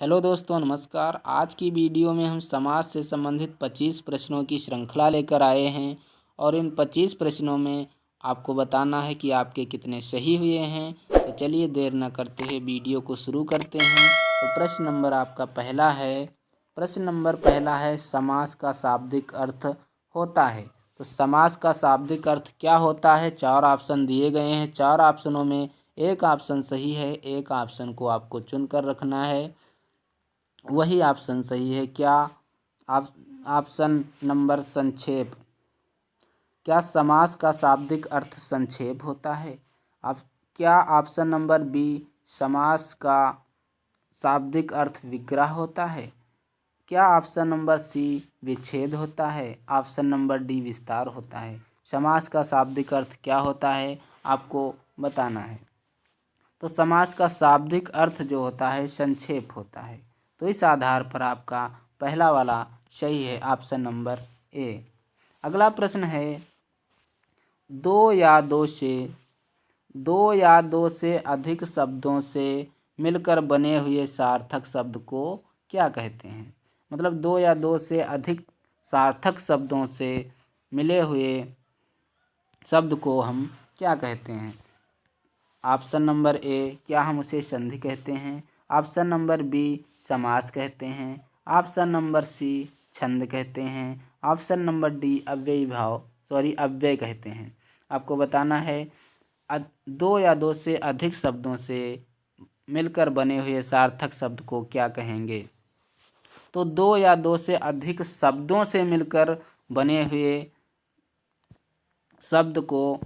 Hello दोस्तों, नमस्कार। आज की वीडियो में हम समाज से संबंधित 25 प्रश्नों की श्रृंखला लेकर आए हैं और इन 25 प्रश्नों में आपको बताना है कि आपके कितने सही हुए हैं। तो चलिए देर न करते हुए वीडियो को शुरू करते हैं। तो प्रश्न नंबर आपका पहला है। प्रश्न नंबर पहला है, समास का शाब्दिक अर्थ होता है। तो समास का शाब्दिक अर्थ क्या होता है? 4 ऑप्शन दिए गए हैं। 4 ऑप्शनों में एक ऑप्शन सही है, एक ऑप्शन को आपको चुनकर रखना है। वही ऑप्शन सही है। क्या ऑप्शन नंबर संक्षेप, क्या समास का शाब्दिक अर्थ संक्षेप होता है? अब क्या ऑप्शन नंबर बी, समास का शाब्दिक अर्थ विग्रह होता है? क्या ऑप्शन नंबर सी, विच्छेद होता है? ऑप्शन नंबर डी, विस्तार होता है? समास का शाब्दिक अर्थ क्या होता है आपको बताना है। तो समास का शाब्दिक अर्थ जो होता है संक्षेप होता है। तो इस आधार पर आपका पहला वाला सही है, ऑप्शन नंबर ए। अगला प्रश्न है, दो या दो से अधिक शब्दों से मिलकर बने हुए सार्थक शब्द को क्या कहते हैं? मतलब दो या दो से अधिक सार्थक शब्दों से मिले हुए शब्द को हम क्या कहते हैं? ऑप्शन नंबर ए, क्या हम उसे संधि कहते हैं? ऑप्शन नंबर बी, समास कहते हैं? ऑप्शन नंबर सी, छंद कहते हैं? ऑप्शन नंबर डी, अव्यय कहते हैं? आपको बताना है दो या दो से अधिक शब्दों से मिलकर बने हुए सार्थक शब्द को क्या कहेंगे? तो दो या दो से अधिक शब्दों से मिलकर बने हुए शब्द को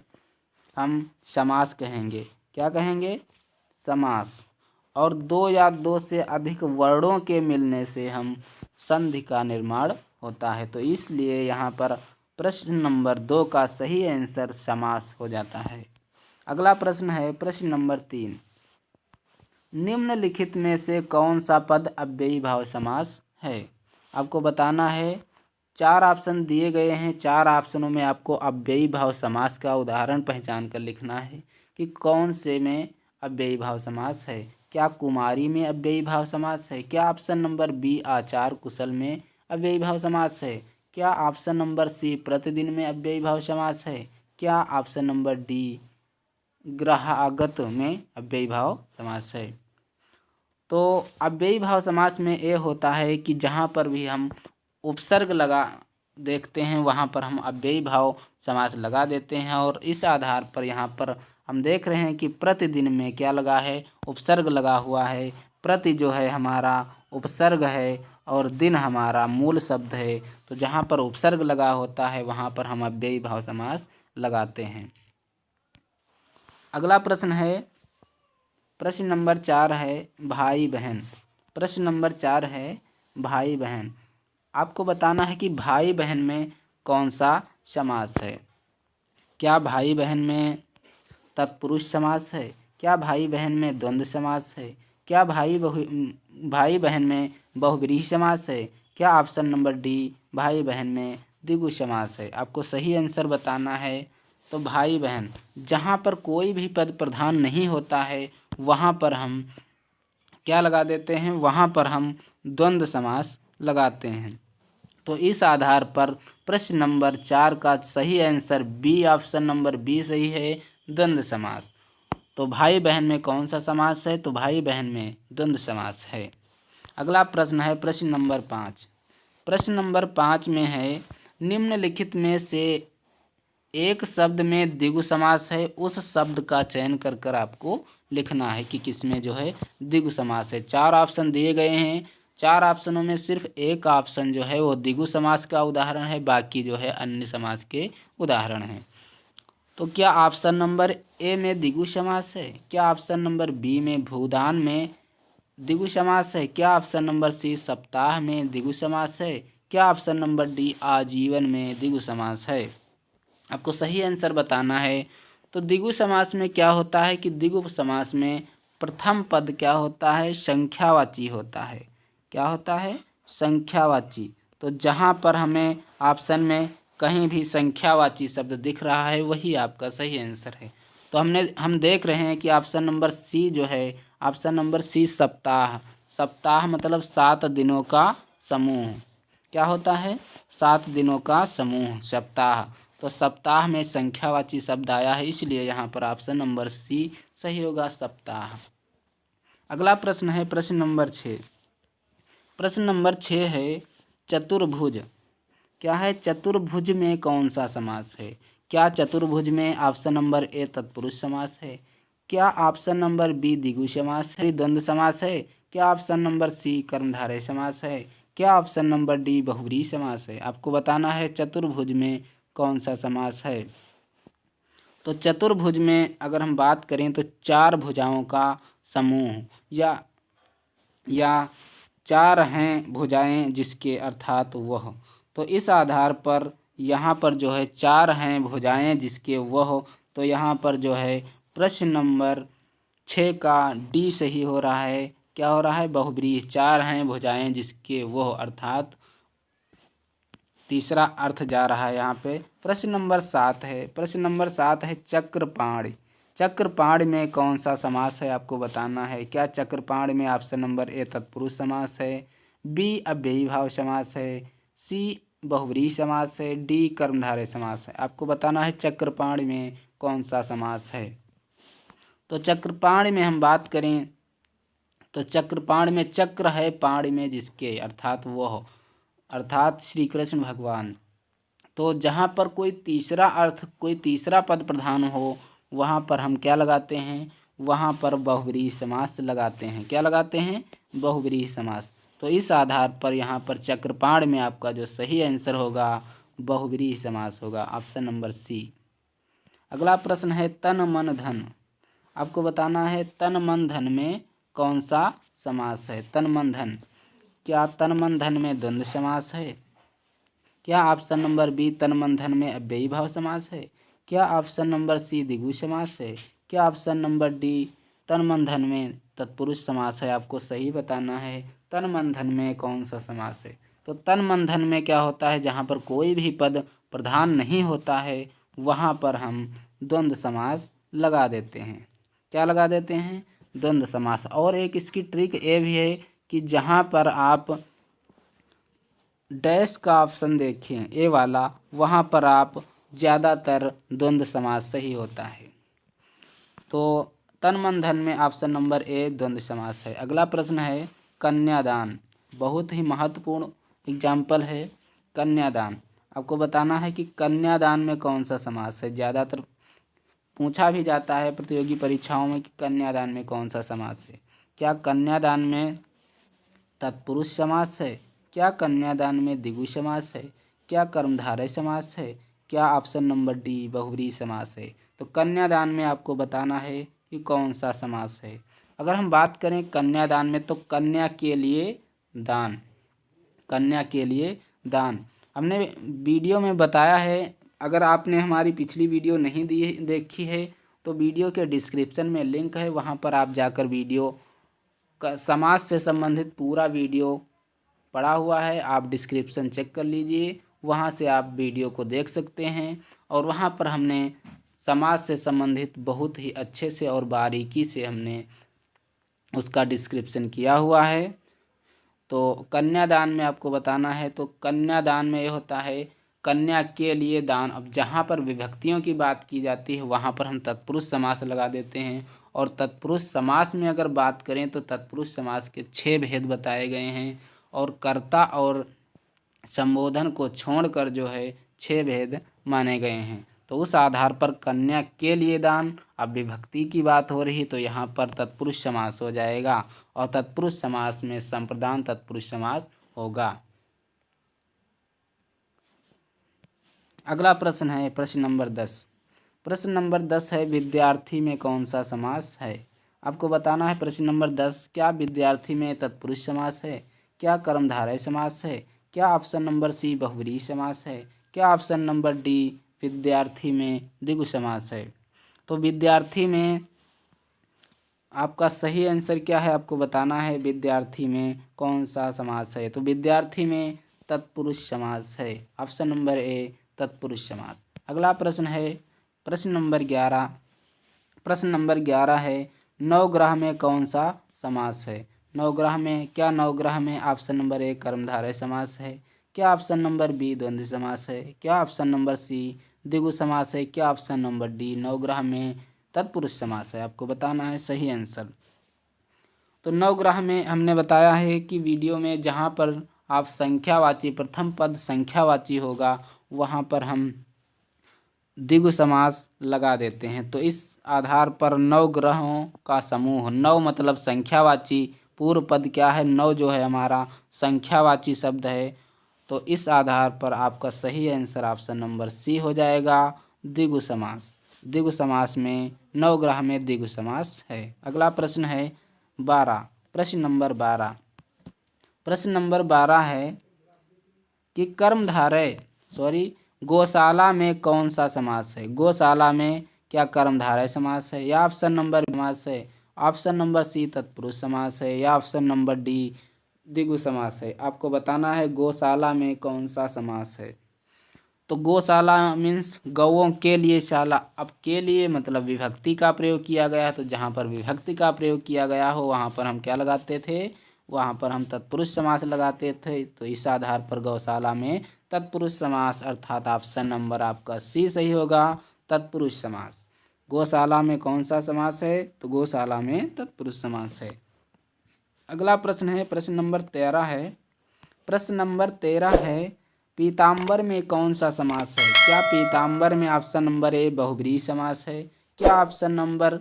हम समास कहेंगे। क्या कहेंगे? समास। और दो या दो से अधिक वर्णों के मिलने से हम संधि का निर्माण होता है। तो इसलिए यहाँ पर प्रश्न नंबर 2 का सही आंसर समास हो जाता है। अगला प्रश्न है, प्रश्न नंबर 3। निम्नलिखित में से कौन सा पद अव्ययी भाव समास है? आपको बताना है। 4 ऑप्शन दिए गए हैं। 4 ऑप्शनों में आपको अव्ययी भाव समास का उदाहरण पहचान कर लिखना है कि कौन से में अव्ययी भाव समास है। क्या कुमारी में अव्ययी भाव समास है? क्या ऑप्शन नंबर बी, आचार कुशल में अव्ययी भाव समास है? क्या ऑप्शन नंबर सी, प्रतिदिन में अव्ययी भाव समास है? क्या ऑप्शन नंबर डी, ग्रहागत में अव्ययी भाव समास है? तो अव्ययी भाव समास में ये होता है कि जहाँ पर भी हम उपसर्ग लगा देखते हैं वहाँ पर हम अव्ययी भाव समास लगा देते हैं। और इस आधार पर यहाँ पर हम देख रहे हैं कि प्रतिदिन में क्या लगा है? उपसर्ग लगा हुआ है। प्रति जो है हमारा उपसर्ग है और दिन हमारा मूल शब्द है। तो जहाँ पर उपसर्ग लगा होता है वहाँ पर हम अव्ययी भाव समास लगाते हैं। अगला प्रश्न है, प्रश्न नंबर 4 है, भाई बहन। प्रश्न नंबर 4 है, भाई बहन। आपको बताना है कि भाई बहन में कौन सा समास है। क्या भाई बहन में तत्पुरुष समास है? क्या भाई बहन में द्वंद्व समास है? क्या भाई बहन में बहुब्रीहि समास है? क्या ऑप्शन नंबर डी, भाई बहन में द्विगु समास है? आपको सही आंसर बताना है। तो भाई बहन जहाँ पर कोई भी पद प्रधान नहीं होता है वहाँ पर हम क्या लगा देते हैं? वहाँ पर हम द्वंद्व समास लगाते हैं। तो इस आधार पर प्रश्न नंबर 4 का सही answer B, option number B सही है, द्वंद्व समास। तो भाई बहन में कौन सा समास है? तो भाई बहन में द्वंद्व समास है। अगला प्रश्न है, प्रश्न नंबर 5। प्रश्न नंबर 5 में है, निम्नलिखित में से एक शब्द में द्विगु समास है, उस शब्द का चयन कर कर आपको लिखना है कि किसमें जो है द्विगु समास है। 4 ऑप्शन दिए गए हैं। 4 ऑप्शनों में सिर्फ एक ऑप्शन जो है वो द्विगु समास का उदाहरण है, बाकी जो है अन्य समास के उदाहरण हैं। तो क्या ऑप्शन नंबर ए में द्विगु समास है? क्या ऑप्शन नंबर बी में भूदान में द्विगु समास है? क्या ऑप्शन नंबर सी, सप्ताह में द्विगु समास है? क्या ऑप्शन नंबर डी, आजीवन में द्विगु समास है? आपको सही आंसर बताना है। तो द्विगु समास में क्या होता है कि द्विगु समास में प्रथम पद क्या होता है? संख्यावाची होता है। क्या होता है? संख्यावाची। तो जहाँ पर हमें ऑप्शन में कहीं भी संख्यावाची शब्द दिख रहा है वही आपका सही आंसर है। तो हम देख रहे हैं कि ऑप्शन नंबर सी जो है, ऑप्शन नंबर सी, सप्ताह, सप्ताह मतलब 7 दिनों का समूह। क्या होता है? 7 दिनों का समूह सप्ताह। तो सप्ताह में संख्यावाची शब्द आया है, इसलिए यहाँ पर ऑप्शन नंबर सी सही होगा, सप्ताह। अगला प्रश्न है प्रश्न नंबर 6। प्रश्न नंबर 6 है चतुर्भुज। क्या है? चतुर्भुज में कौन सा समास है? क्या चतुर्भुज में ऑप्शन नंबर ए तत्पुरुष समास है? क्या ऑप्शन नंबर बी द्विगु समास है, द्वंद्व समास है? क्या ऑप्शन नंबर सी कर्मधारय समास है? क्या ऑप्शन नंबर डी बहुब्रीहि समास है? आपको बताना है चतुर्भुज में कौन सा समास है। तो चतुर्भुज में अगर हम बात करें तो 4 भुजाओं का समूह या 4 हैं भुजाएं जिसके अर्थात वह। तो इस आधार पर यहाँ पर जो है 4 हैं भुजाएं जिसके वह, तो यहाँ पर जो है प्रश्न नंबर 6 का डी सही हो रहा है। क्या हो रहा है? बहुब्रीहि। 4 हैं भुजाएं जिसके वह, अर्थात तीसरा अर्थ जा रहा है यहाँ पे। प्रश्न नंबर 7 है। प्रश्न नंबर 7 है चक्रपाणि। चक्रपाणि में कौन सा समास है? आपको बताना है। क्या चक्रपाणि में ऑप्शन नंबर ए तत्पुरुष समास है, बी अव्ययी भाव समास है, सी बहुब्रीहि समास है, डी कर्मधारय समास है? आपको बताना है चक्रपाणि में कौन सा समास है। तो चक्रपाणि में हम बात करें तो चक्रपाणि में चक्र है पाणि में जिसके, अर्थात वह, अर्थात श्री कृष्ण भगवान। तो जहाँ पर कोई तीसरा पद प्रधान हो वहाँ पर हम क्या लगाते हैं? वहाँ पर बहुब्रीहि समास लगाते हैं। क्या लगाते हैं? बहुब्रीहि समास। तो इस आधार पर यहाँ पर चक्रपाणि में आपका जो सही आंसर होगा बहुब्रीहि समास होगा, ऑप्शन नंबर सी। अगला प्रश्न है तन मन धन। आपको बताना है तन मन धन में कौन सा समास है। तन मन धन। क्या तन मन धन में द्वंद्व समास है? क्या ऑप्शन नंबर बी तन मन धन में अव्ययी भाव समास है? क्या ऑप्शन नंबर सी द्विगु समास है? क्या ऑप्शन नंबर डी तन मन धन में तत्पुरुष समास है? आपको सही बताना है तन मन धन में कौन सा समास है। तो तन मन धन में क्या होता है? जहाँ पर कोई भी पद प्रधान नहीं होता है वहाँ पर हम द्वंद्व समास लगा देते हैं। क्या लगा देते हैं? द्वंद्व समास। और एक इसकी ट्रिक ये भी है कि जहाँ पर आप डैश का ऑप्शन देखें ए वाला, वहाँ पर आप ज़्यादातर द्वंद्व समास सही होता है। तो तन मन धन में ऑप्शन नंबर ए द्वंद्व समास है। अगला प्रश्न है कन्यादान। बहुत ही महत्वपूर्ण एग्जाम्पल है कन्यादान। आपको बताना है कि कन्यादान में कौन सा समास है। ज़्यादातर पूछा भी जाता है प्रतियोगी परीक्षाओं में कि कन्यादान में कौन सा समास है। क्या कन्यादान में तत्पुरुष समास है? क्या कन्यादान में द्विगु समास है? क्या कर्मधारय समास है? क्या ऑप्शन नंबर डी बहुब्रीहि समास है? तो कन्यादान में आपको बताना है कि कौन सा समास है। अगर हम बात करें कन्यादान में तो कन्या के लिए दान, कन्या के लिए दान हमने वीडियो में बताया है। अगर आपने हमारी पिछली वीडियो नहीं देखी है तो वीडियो के डिस्क्रिप्शन में लिंक है, वहाँ पर आप जाकर वीडियो का समाज से संबंधित पूरा वीडियो पड़ा हुआ है। आप डिस्क्रिप्शन चेक कर लीजिए, वहाँ से आप वीडियो को देख सकते हैं। और वहाँ पर हमने समाज से संबंधित बहुत ही अच्छे से और बारीकी से हमने उसका डिस्क्रिप्शन किया हुआ है। तो कन्यादान में आपको बताना है। तो कन्यादान में ये होता है कन्या के लिए दान। अब जहाँ पर विभक्तियों की बात की जाती है वहाँ पर हम तत्पुरुष समास लगा देते हैं। और तत्पुरुष समास में अगर बात करें तो तत्पुरुष समास के 6 भेद बताए गए हैं और कर्ता और संबोधन को छोड़कर जो है 6 भेद माने गए हैं। तो उस आधार पर कन्या के लिए दान, अब विभक्ति की बात हो रही तो यहाँ पर तत्पुरुष समास हो जाएगा और तत्पुरुष समास में संप्रदान तत्पुरुष समास होगा। अगला प्रश्न है प्रश्न नंबर 10। प्रश्न नंबर 10 है विद्यार्थी में कौन सा समास है। आपको बताना है प्रश्न नंबर 10, क्या विद्यार्थी में तत्पुरुष समास है? क्या कर्मधारय समास है? क्या ऑप्शन नंबर सी बहुब्रीहि समास है? क्या ऑप्शन नंबर डी विद्यार्थी में द्विगु समास है? तो विद्यार्थी में आपका सही आंसर क्या है आपको बताना है। विद्यार्थी में कौन सा समास है? तो विद्यार्थी में तत्पुरुष समास है, ऑप्शन नंबर ए तत्पुरुष समास। अगला प्रश्न है प्रश्न नंबर 11। प्रश्न नंबर 11 है नवग्रह में कौन सा समास है। नवग्रह में, क्या नवग्रह में ऑप्शन नंबर ए कर्मधारय समास है, क्या ऑप्शन नंबर बी द्वंद्व समास है, क्या ऑप्शन नंबर सी द्विगु समास है, क्या ऑप्शन नंबर डी नवग्रह में तत्पुरुष समास है। आपको बताना है सही आंसर। तो नवग्रह में हमने बताया है कि वीडियो में जहाँ पर आप संख्यावाची प्रथम पद संख्यावाची होगा वहाँ पर हम द्विगु समास लगा देते हैं। तो इस आधार पर नौ ग्रहों का समूह, नौ मतलब संख्यावाची, पूर्व पद क्या है, नौ जो है हमारा संख्यावाची शब्द है। तो इस आधार पर आपका सही आंसर ऑप्शन नंबर सी हो जाएगा, द्विगु समास। द्विगु समास में नवग्रह में द्विगु समास है। अगला प्रश्न है 12, प्रश्न नंबर 12। प्रश्न नंबर 12 है कि गौशाला में कौन सा समास है। गौशाला में क्या कर्मधारय समास है, या ऑप्शन नंबर समास है, ऑप्शन नंबर सी तत्पुरुष समास है, या ऑप्शन नंबर डी द्विगु समास है। आपको बताना है गौशाला में कौन सा समास है। तो गौशाला मीन्स गौओं के लिए, शाला अब के लिए मतलब विभक्ति का प्रयोग किया गया है। तो जहाँ पर विभक्ति का प्रयोग किया गया हो वहाँ पर हम क्या लगाते थे, वहाँ पर हम तत्पुरुष समास लगाते थे। तो इस आधार पर गौशाला में तत्पुरुष समास अर्थात ऑप्शन नंबर आपका सी सही होगा, तत्पुरुष समास। गौशाला में कौन सा समास है, तो गौशाला में तत्पुरुष समास है। अगला प्रश्न है प्रश्न नंबर 13 है। प्रश्न नंबर 13 है पीताम्बर में कौन सा समास है। क्या पीताम्बर में ऑप्शन नंबर ए बहुब्रीहि समास है, क्या ऑप्शन नंबर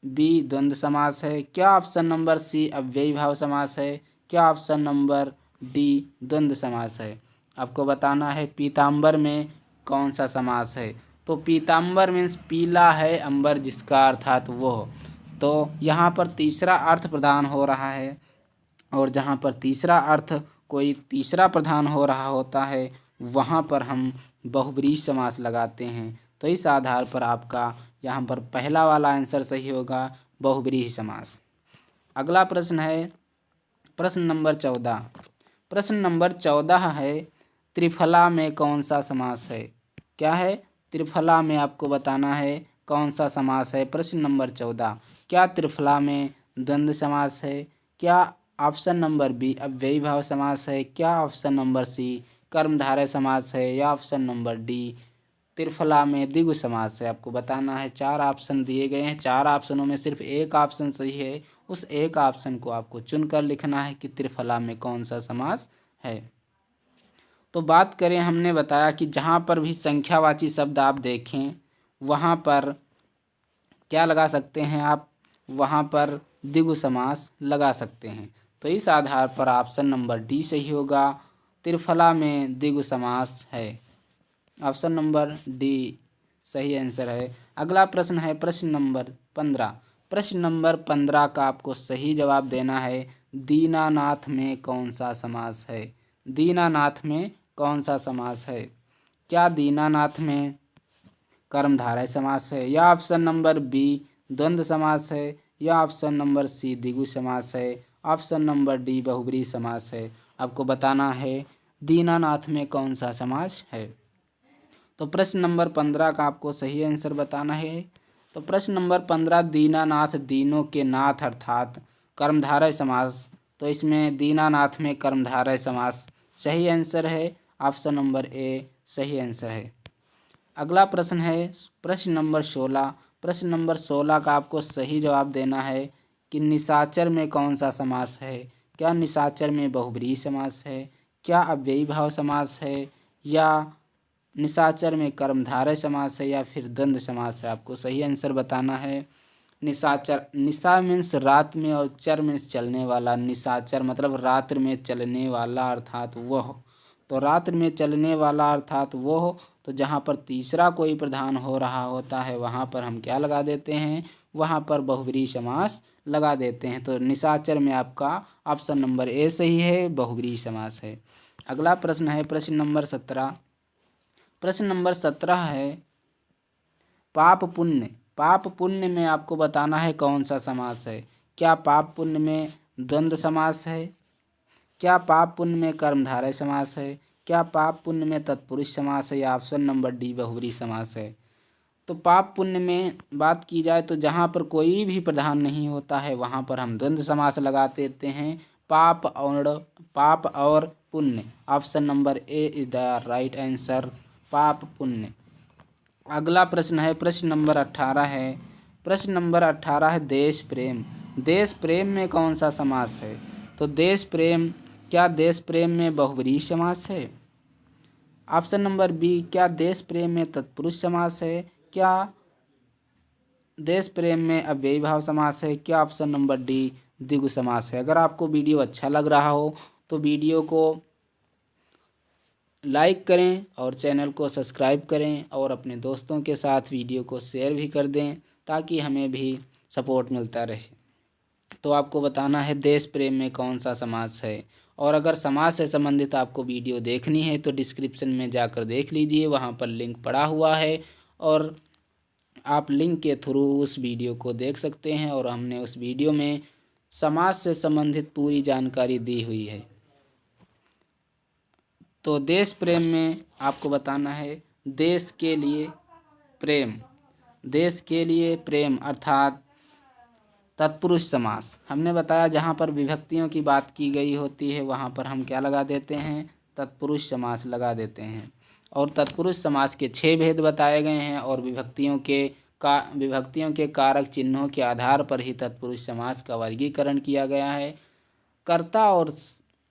बी द्वंद्व समास है, क्या ऑप्शन नंबर सी अव्ययी भाव समास है, क्या ऑप्शन नंबर डी द्वंद्व समास है। आपको बताना है पीताम्बर में कौन सा समास है। तो पीताम्बर मीन्स पीला है अंबर जिसका, अर्थात वो। तो यहाँ पर तीसरा अर्थ प्रदान हो रहा है, और जहाँ पर तीसरा अर्थ कोई तीसरा प्रधान हो रहा होता है वहाँ पर हम बहुब्रीहि समास लगाते हैं। तो इस आधार पर आपका यहाँ पर पहला वाला आंसर सही होगा, बहुब्रीहि समास। अगला प्रश्न है प्रश्न नंबर 14। प्रश्न नंबर 14 है त्रिफला में कौन सा समास है। क्या है, त्रिफला में आपको बताना है कौन सा समास है। प्रश्न नंबर 14, क्या त्रिफला में द्वंद्व समास है, क्या ऑप्शन नंबर बी अव्ययी भाव समास है, क्या ऑप्शन नंबर सी कर्मधारय समास है, या ऑप्शन नंबर डी त्रिफला में द्विगु समास है। आपको बताना है, चार ऑप्शन दिए गए हैं, चार ऑप्शनों में सिर्फ एक ऑप्शन सही है। उस एक ऑप्शन को आपको चुनकर लिखना है कि त्रिफला में कौन सा समास है। तो बात करें, हमने बताया कि जहाँ पर भी संख्यावाची शब्द आप देखें वहाँ पर क्या लगा सकते हैं आप, वहाँ पर द्विगु समास लगा सकते हैं। तो इस आधार पर ऑप्शन नंबर डी सही होगा, त्रिफला में द्विगु समास है। ऑप्शन नंबर डी सही आंसर है। अगला प्रश्न है प्रश्न नंबर 15। प्रश्न नंबर 15 का आपको सही जवाब देना है दीनानाथ में कौन सा समास है। दीनानाथ में कौन सा समास है, क्या दीनानाथ में कर्मधारय समास है, या ऑप्शन नंबर बी द्वंद्व समास है, या ऑप्शन नंबर सी द्विगु समास है, ऑप्शन नंबर डी बहुब्रीहि समास है। आपको बताना है दीनानाथ में कौन सा समास है। तो प्रश्न नंबर 15 का आपको सही आंसर बताना है। तो प्रश्न नंबर 15 दीनानाथ दीनों के नाथ अर्थात कर्मधारय समास। तो इसमें दीनानाथ में कर्मधारय समास सही आंसर है, ऑप्शन नंबर ए सही आंसर है। अगला प्रश्न है प्रश्न नंबर 16। प्रश्न नंबर 16 का आपको सही जवाब देना है कि निशाचर में कौन सा समास है। क्या निशाचर में बहुब्रीहि समास है, क्या अव्ययी भाव समास है, या निशाचर में कर्मधारय समास है, या फिर द्वंद्व समास है। आपको सही आंसर बताना है। निशाचर, निशा मीन्स रात में और चर मीन्स चलने वाला। निशाचर मतलब रात्र में चलने वाला अर्थात वह। तो रात्र में चलने वाला अर्थात वह। तो जहाँ पर तीसरा कोई प्रधान हो रहा होता है वहाँ पर हम क्या लगा देते हैं, वहाँ पर बहुब्रीहि समास लगा देते हैं। तो निशाचर में आपका ऑप्शन नंबर ए सही है, बहुब्रीहि समास है। अगला प्रश्न है प्रश्न नंबर 17। प्रश्न नंबर 17 है पाप पुण्य। पाप पुण्य में आपको बताना है कौन सा समास है। क्या पाप पुण्य में द्वंद्व समास है, क्या पाप पुण्य में कर्मधारय समास है, क्या पाप पुण्य में तत्पुरुष समास है, या ऑप्शन नंबर डी बहुब्रीहि समास है। तो पाप पुण्य में बात की जाए तो जहाँ पर कोई भी प्रधान नहीं होता है वहाँ पर हम द्वंद्व समास लगा देते हैं, पाप और पुण्य। Option number A is the right answer, पाप पुण्य। अगला प्रश्न है प्रश्न नंबर 18 है। प्रश्न नंबर 18 है देश प्रेम। देश प्रेम में कौन सा समास है? तो देश प्रेम, क्या देश प्रेम में बहुव्रीहि समास है? ऑप्शन नंबर बी, क्या देश प्रेम में तत्पुरुष समास है? क्या देश प्रेम में अव्ययी भाव समास है? क्या ऑप्शन नंबर डी द्विगु समास है? अगर आपको वीडियो अच्छा लग रहा हो तो वीडियो को लाइक करें और चैनल को सब्सक्राइब करें और अपने दोस्तों के साथ वीडियो को शेयर भी कर दें ताकि हमें भी सपोर्ट मिलता रहे। तो आपको बताना है देश प्रेम में कौन सा समास है। और अगर समास से संबंधित आपको वीडियो देखनी है तो डिस्क्रिप्शन में जाकर देख लीजिए, वहाँ पर लिंक पड़ा हुआ है और आप लिंक के थ्रू उस वीडियो को देख सकते हैं। और हमने उस वीडियो में समास से संबंधित पूरी जानकारी दी हुई है। तो देश प्रेम में आपको बताना है देश के लिए प्रेम, देश के लिए प्रेम अर्थात तत्पुरुष समास। हमने बताया जहाँ पर विभक्तियों की बात की गई होती है वहाँ पर हम क्या लगा देते हैं? तत्पुरुष समास लगा देते हैं। और तत्पुरुष समास के 6 भेद बताए गए हैं और विभक्तियों के कारक चिन्हों के आधार पर ही तत्पुरुष समास का वर्गीकरण किया गया है। कर्ता और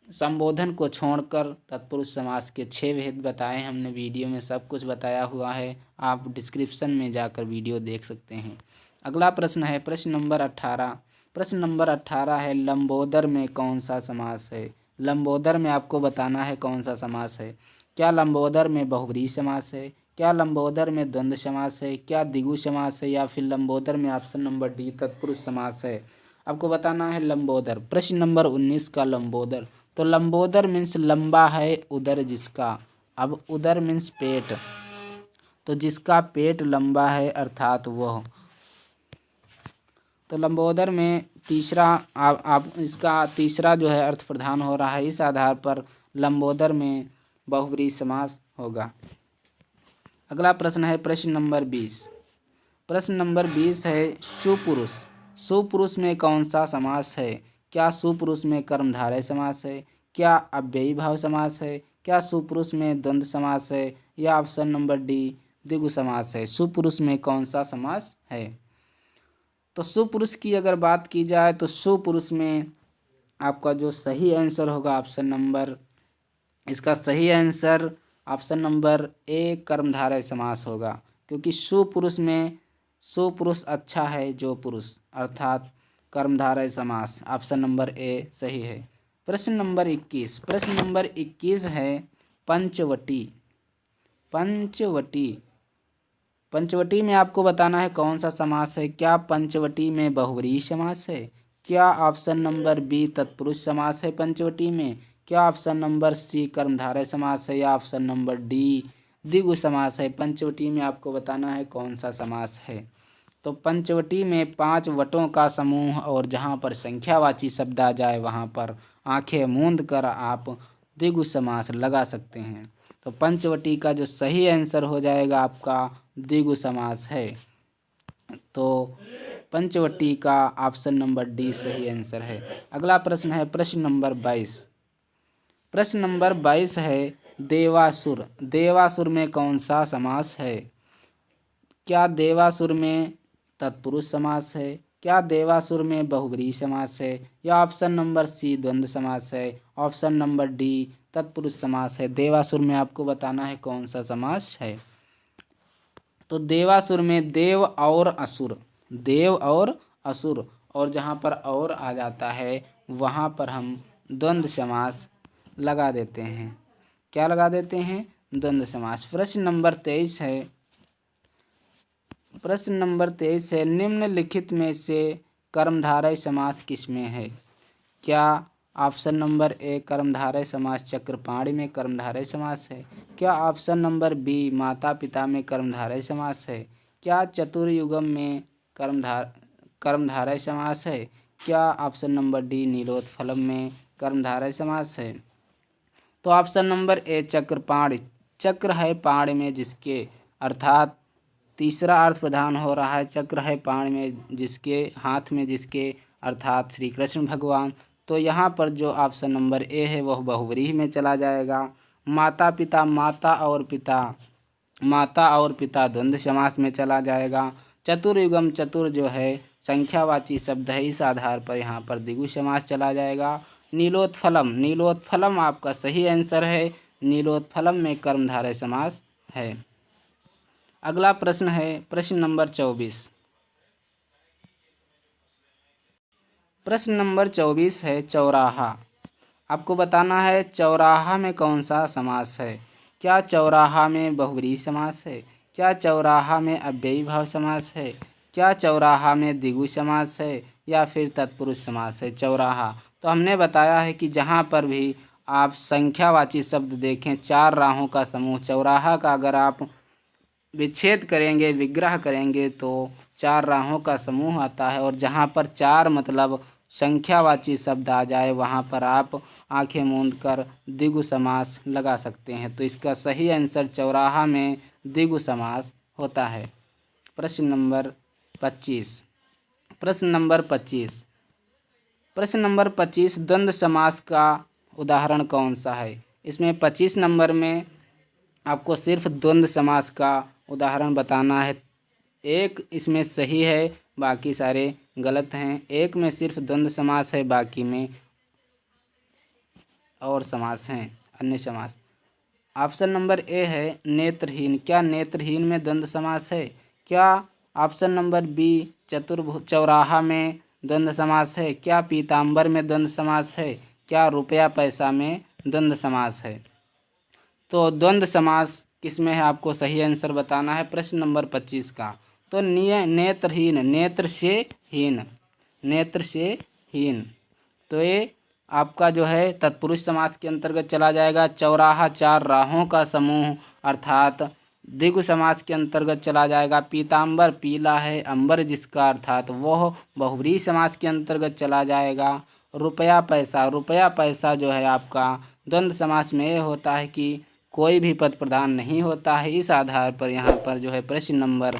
संबोधन को छोड़कर तत्पुरुष समास के 6 भेद बताए हमने, वीडियो में सब कुछ बताया हुआ है, आप डिस्क्रिप्शन में जाकर वीडियो देख सकते हैं। अगला प्रश्न है प्रश्न नंबर 18। प्रश्न नंबर 18 है लंबोदर में कौन सा समास है? लंबोदर में आपको बताना है कौन सा समास है। क्या लंबोदर में बहुव्रीहि समास है? क्या लंबोदर में द्वंद्व समास है? क्या द्विगु समास है? या फिर लंबोदर में ऑप्शन नंबर डी तत्पुरुष समास है? आपको बताना है लंबोदर। प्रश्न नंबर 19 का लंबोदर। तो लंबोदर मीन्स लंबा है उदर जिसका। अब उदर मीन्स पेट, तो जिसका पेट लंबा है अर्थात वह। तो लंबोदर में तीसरा आप इसका तीसरा जो है अर्थ प्रधान हो रहा है, इस आधार पर लंबोदर में बहुव्रीहि समास होगा। अगला प्रश्न है प्रश्न नंबर 20। प्रश्न नंबर 20 है सुपुरुष। सुपुरुष में कौन सा समास है? क्या सुपुरुष में कर्मधारय समास है? क्या अव्ययी भाव समास है? क्या सुपुरुष में द्वंद्व समास है? या ऑप्शन नंबर डी द्विगु समास है? सुपुरुष में कौन सा समास है? तो सुपुरुष की अगर बात की जाए तो सुपुरुष में आपका जो सही आंसर होगा ऑप्शन नंबर, इसका सही आंसर ऑप्शन नंबर ए कर्मधारय समास होगा, क्योंकि सुपुरुष में सुपुरुष अच्छा है जो पुरुष अर्थात कर्मधारय समास। ऑप्शन नंबर ए सही है। प्रश्न नंबर 21। प्रश्न नंबर 21 है पंचवटी। पंचवटी, पंचवटी में आपको बताना है कौन सा समास है। क्या पंचवटी में बहुव्रीहि समास है? क्या ऑप्शन नंबर बी तत्पुरुष समास है पंचवटी में? क्या ऑप्शन नंबर सी कर्मधारय समास है? या ऑप्शन नंबर डी द्विगु समास है? पंचवटी में आपको बताना है कौन सा समास है। तो पंचवटी में 5 वटों का समूह और जहाँ पर संख्यावाची शब्द आ जाए वहाँ पर आंखें मूंद कर आप द्विगु समास लगा सकते हैं। तो पंचवटी का जो सही आंसर हो जाएगा आपका द्विगु समास है। तो पंचवटी का ऑप्शन नंबर डी सही आंसर है। अगला प्रश्न है प्रश्न नंबर 22। प्रश्न नंबर 22 है देवासुर। देवासुर में कौन सा समास है? क्या देवासुर में तत्पुरुष समास है? क्या देवासुर में बहुव्रीहि समास है? या ऑप्शन नंबर सी द्वंद्व समास है? ऑप्शन नंबर डी तत्पुरुष समास है? देवासुर में आपको बताना है कौन सा समास है। तो देवासुर में देव और असुर, देव और असुर, और जहाँ पर और आ जाता है वहाँ पर हम द्वंद्व समास लगा देते हैं। क्या लगा देते हैं? द्वंद्व समास। प्रश्न नंबर 23 है। प्रश्न नंबर 23 है निम्नलिखित में से कर्मधारय समास किसमें है? क्या ऑप्शन नंबर ए कर्मधारय समास चक्रपाणी में कर्मधारय समास है? क्या ऑप्शन नंबर बी माता पिता में कर्मधारय समास है? क्या चतुर्युगम में कर्मधारय समास है? क्या ऑप्शन नंबर डी नीलोत्फलम में कर्मधारय समास है? तो ऑप्शन नंबर ए चक्रपाणी, चक्र है पाण में जिसके, अर्थात तीसरा अर्थ प्रदान हो रहा है चक्र है पाण में जिसके हाथ में जिसके अर्थात श्री कृष्ण भगवान। तो यहाँ पर जो ऑप्शन नंबर ए है वह बहुव्रीहि में चला जाएगा। माता पिता, माता और पिता द्वंद्व समास में चला जाएगा। चतुर्युगम, चतुर जो है संख्यावाची शब्द है, इस आधार पर यहाँ पर द्विगु समास चला जाएगा। नीलोत्फलम, नीलोत्फलम आपका सही आंसर है। नीलोत्फलम में कर्मधारय समास है। अगला प्रश्न है प्रश्न नंबर 24। प्रश्न नंबर 24 है चौराहा। आपको बताना है चौराहा में कौन सा समास है। क्या चौराहा में बहुव्रीहि समास है, क्या चौराहा में अव्ययी भाव समास है, क्या चौराहा में द्विगु समास है, या फिर तत्पुरुष समास है। चौराहा तो हमने बताया है कि जहाँ पर भी आप संख्यावाची शब्द देखें, चार राहों का समूह चौराहा का अगर आप विच्छेद करेंगे, विग्रह करेंगे तो चार राहों का समूह आता है। और जहाँ पर चार मतलब संख्यावाची शब्द आ जाए वहाँ पर आप आंखें मूंद कर द्विगु समास लगा सकते हैं। तो इसका सही आंसर चौराहा में द्विगु समास होता है। प्रश्न नंबर 25। प्रश्न नंबर 25। प्रश्न नंबर 25 द्वंद्व समास का उदाहरण कौन सा है। इसमें 25 नंबर में आपको सिर्फ द्वंद्व समास का उदाहरण बताना है। एक इसमें सही है, बाकी सारे गलत हैं। एक में सिर्फ द्वंद्व समास है, बाकी में और समास हैं, अन्य समास। ऑप्शन नंबर ए है नेत्रहीन। क्या नेत्रहीन में द्वंद्व समास है। क्या ऑप्शन नंबर बी चौराहा में द्वंद्व समास है। क्या पीताम्बर में द्वंद्व समास है। क्या रुपया पैसा में द्वंद्व समास है। तो द्वंद्व समास किसमें है आपको सही आंसर बताना है प्रश्न नंबर 25 का। तो नेत्रहीन, नेत्र से हीन, नेत्र से हीन, तो ये आपका जो है तत्पुरुष समास के अंतर्गत चला जाएगा। चौराहा चार राहों का समूह अर्थात द्विगु समास के अंतर्गत चला जाएगा। पीताम्बर पीला है, अंबर जिसका अर्थात वह बहुव्रीहि समास के अंतर्गत चला जाएगा। रुपया पैसा, रुपया पैसा जो है आपका द्वंद्व समास में ये होता है कि कोई भी पद प्रधान नहीं होता है। इस आधार पर यहाँ पर जो है प्रश्न नंबर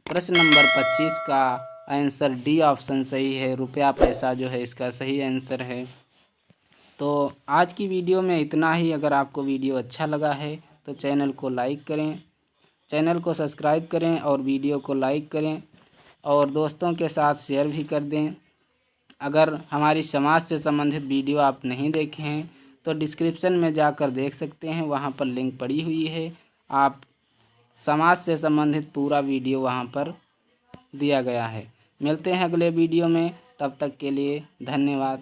25 का आंसर डी ऑप्शन सही है। रुपया पैसा जो है इसका सही आंसर है। तो आज की वीडियो में इतना ही। अगर आपको वीडियो अच्छा लगा है तो चैनल को लाइक करें, चैनल को सब्सक्राइब करें और वीडियो को लाइक करें और दोस्तों के साथ शेयर भी कर दें। अगर हमारी समाज से संबंधित वीडियो आप नहीं देखे हैं तो डिस्क्रिप्शन में जाकर देख सकते हैं, वहाँ पर लिंक पड़ी हुई है। आप समाज से संबंधित पूरा वीडियो वहाँ पर दिया गया है। मिलते हैं अगले वीडियो में, तब तक के लिए धन्यवाद।